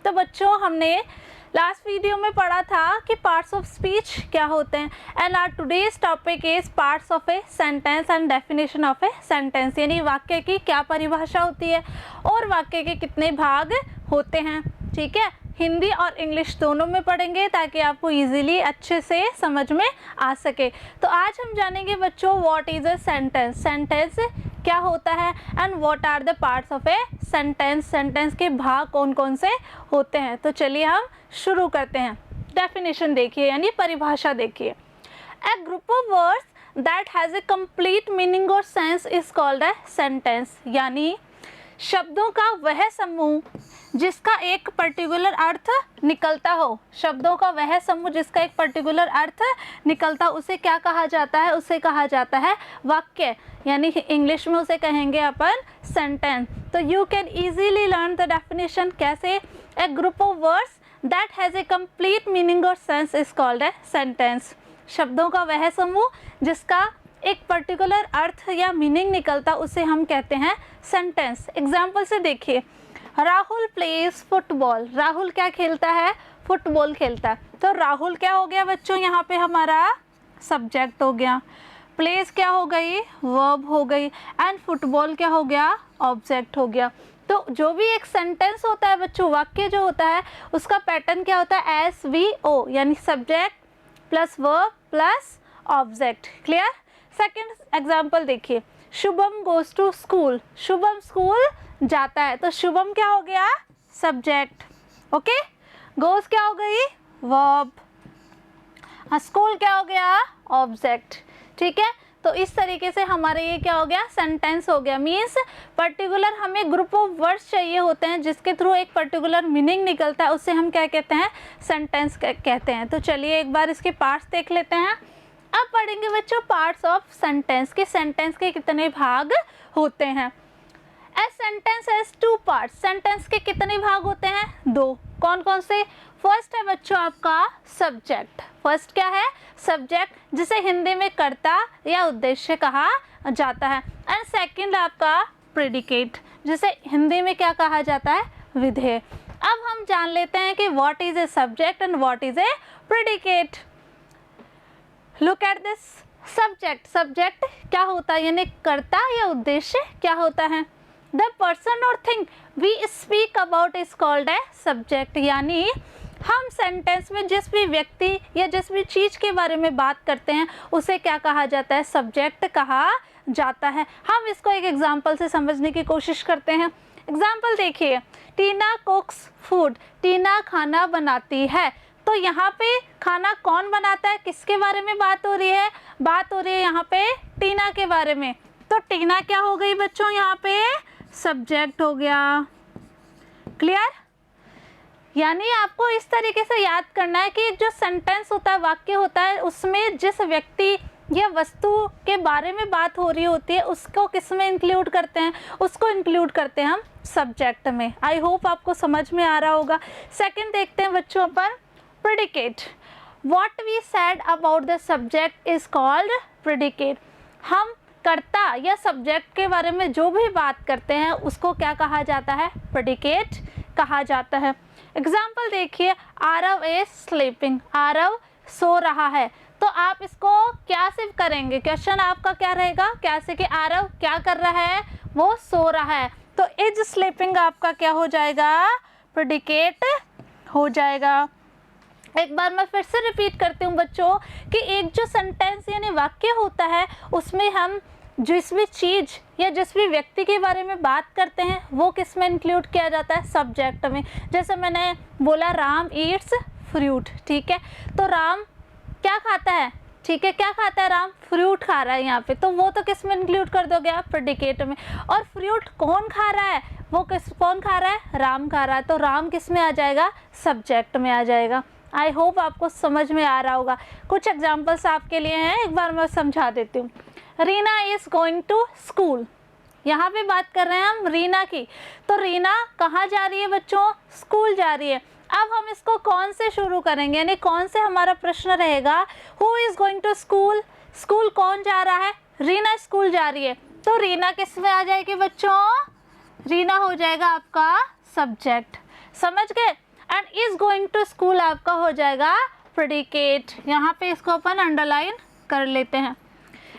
तो बच्चों हमने लास्ट वीडियो में पढ़ा था कि पार्ट्स ऑफ स्पीच क्या होते हैं, and our today's topic is parts of a sentence and definition of a sentence, यानी वाक्य की क्या परिभाषा होती है और वाक्य के कितने भाग होते हैं। ठीक है, हिंदी और इंग्लिश दोनों में पढ़ेंगे ताकि आपको इजीली अच्छे से समझ में आ सके। तो आज हम जानेंगे बच्चों what is a sentence, sentence क्या होता है, and what are the parts of a sentence, sentence के भाग कौन कौन से होते हैं। तो चलिए हम शुरू करते हैं। डेफिनेशन देखिए यानी परिभाषा देखिए। A group of words that has a complete meaning और sense is called a sentence, यानी शब्दों का वह समूह जिसका एक पर्टिकुलर अर्थ निकलता हो, शब्दों का वह समूह जिसका एक पर्टिकुलर अर्थ निकलता हो, उसे क्या कहा जाता है, उसे कहा जाता है वाक्य, यानी इंग्लिश में उसे कहेंगे अपन सेंटेंस। तो you can easily learn the definition कैसे। A group of words that has a complete meaning और sense is called a sentence, शब्दों का वह समूह जिसका एक पर्टिकुलर अर्थ या मीनिंग निकलता उसे हम कहते हैं सेंटेंस। एग्जाम्पल से देखिए, राहुल प्लेज फुटबॉल, राहुल क्या खेलता है, फुटबॉल खेलता है। तो राहुल क्या हो गया बच्चों, यहाँ पे हमारा सब्जेक्ट हो गया, प्लेज क्या हो गई, वर्ब हो गई, एंड फुटबॉल क्या हो गया, ऑब्जेक्ट हो गया। तो जो भी एक सेंटेंस होता है बच्चों, वाक्य जो होता है उसका पैटर्न क्या होता है, SVO, यानी subject plus verb plus object. Clear. Second example देखिए, Shubham goes to school, Shubham school जाता है, तो शुभम क्या हो गया, सब्जेक्ट। ओके, गोज क्या हो गई, वर्ब, स्कूल क्या हो गया, ऑब्जेक्ट। ठीक है, तो इस तरीके से हमारे ये क्या हो गया, सेंटेंस हो गया। मीन्स पर्टिकुलर हमें ग्रुप ऑफ वर्ड्स चाहिए होते हैं जिसके थ्रू एक पर्टिकुलर मीनिंग निकलता है, उससे हम क्या कहते हैं, सेंटेंस कहते हैं। तो चलिए एक बार इसके पार्ट्स देख लेते हैं। अब पढ़ेंगे बच्चों पार्ट्स ऑफ सेंटेंस के, सेंटेंस के कितने भाग होते हैं। A sentence has two parts, sentence के कितने भाग होते हैं, दो। कौन कौन से। फर्स्ट है बच्चों आपका सब्जेक्ट, फर्स्ट क्या है, सब्जेक्ट, जिसे हिंदी में कर्ता या उद्देश्य कहा जाता है। एंड सेकंड आपका प्रेडिकेट, जिसे हिंदी में क्या कहा जाता है, विधेय। अब हम जान लेते हैं कि what is a subject and what is a predicate. Look at this subject, subject क्या होता है, यानी कर्ता या उद्देश्य क्या होता है। द पर्सन और thing we speak about is called a subject, यानी हम सेंटेंस में जिस भी व्यक्ति या जिस भी चीज़ के बारे में बात करते हैं उसे क्या कहा जाता है, सब्जेक्ट कहा जाता है। हम इसको एक एग्जाम्पल से समझने की कोशिश करते हैं। एग्जाम्पल देखिए, टीना कुक्स फूड, टीना खाना बनाती है। तो यहाँ पे खाना कौन बनाता है, किसके बारे में बात हो रही है, बात हो रही है यहाँ पे टीना के बारे में। तो टीना क्या हो गई बच्चों, यहाँ पे सब्जेक्ट हो गया। क्लियर। यानी आपको इस तरीके से याद करना है कि जो सेंटेंस होता है, वाक्य होता है, उसमें जिस व्यक्ति या वस्तु के बारे में बात हो रही होती है उसको किस में इंक्लूड करते हैं, उसको इंक्लूड करते हैं हम सब्जेक्ट में। आई होप आपको समझ में आ रहा होगा। सेकंड देखते हैं बच्चों अपन predicate. What we said about the subject is called predicate. हम कर्ता या सब्जेक्ट के बारे में जो भी बात करते हैं उसको क्या कहा जाता है, प्रेडिकेट कहा जाता है। एग्जाम्पल देखिए, आरव इज स्लीपिंग, आरव सो रहा है। तो आप इसको क्या से करेंगे, क्वेश्चन आपका क्या रहेगा, कैसे कि आरव क्या कर रहा है, वो सो रहा है। तो इज स्लीपिंग आपका क्या हो जाएगा, प्रेडिकेट हो जाएगा। एक बार मैं फिर से रिपीट करती हूँ बच्चों कि एक जो सेंटेंस यानी वाक्य होता है उसमें हम जिस भी चीज़ या जिस भी व्यक्ति के बारे में बात करते हैं वो किस में इंक्लूड किया जाता है, सब्जेक्ट में। जैसे मैंने बोला राम ईट्स फ्रूट, ठीक है, तो राम क्या खाता है, ठीक है, क्या खाता है, राम फ्रूट खा रहा है यहाँ पे, तो वो तो किस में इंक्लूड कर दोगे आप, प्रेडिकेट में। और फ्रूट कौन खा रहा है, वो कौन खा रहा है, राम खा रहा है, तो राम किस में आ जाएगा, सब्जेक्ट में आ जाएगा। आई होप आपको समझ में आ रहा होगा। कुछ एग्जाम्पल्स आपके लिए हैं, एक बार मैं समझा देती हूँ। Reena is going to school, यहाँ पे बात कर रहे हैं हम रीना की, तो रीना कहाँ जा रही है बच्चों, स्कूल जा रही है। अब हम इसको कौन से शुरू करेंगे, यानी कौन से हमारा प्रश्न रहेगा, who is going to school, school कौन जा रहा है, रीना स्कूल जा रही है, तो रीना किस में आ जाएगी बच्चों, रीना हो जाएगा आपका सब्जेक्ट। समझ गए। इज गोइंग टू स्कूल आपका हो जाएगा प्रेडिकेट। यहाँ पे इसको अपन अंडरलाइन कर लेते हैं।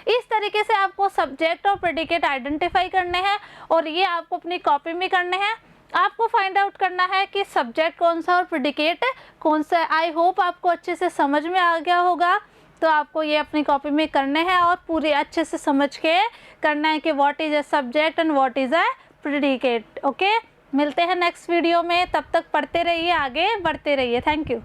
इस तरीके से आपको सब्जेक्ट और प्रेडिकेट आइडेंटिफाई करने हैं और ये आपको अपनी कॉपी में करने हैं। आपको फाइंड आउट करना है कि सब्जेक्ट कौन सा और प्रेडिकेट कौन सा है। आई होप आपको अच्छे से समझ में आ गया होगा। तो आपको ये अपनी कॉपी में करने हैं और पूरे अच्छे से समझ के करना है कि what is a subject and what is a predicate. Okay, मिलते हैं नेक्स्ट वीडियो में, तब तक पढ़ते रहिए, आगे बढ़ते रहिए। Thank you.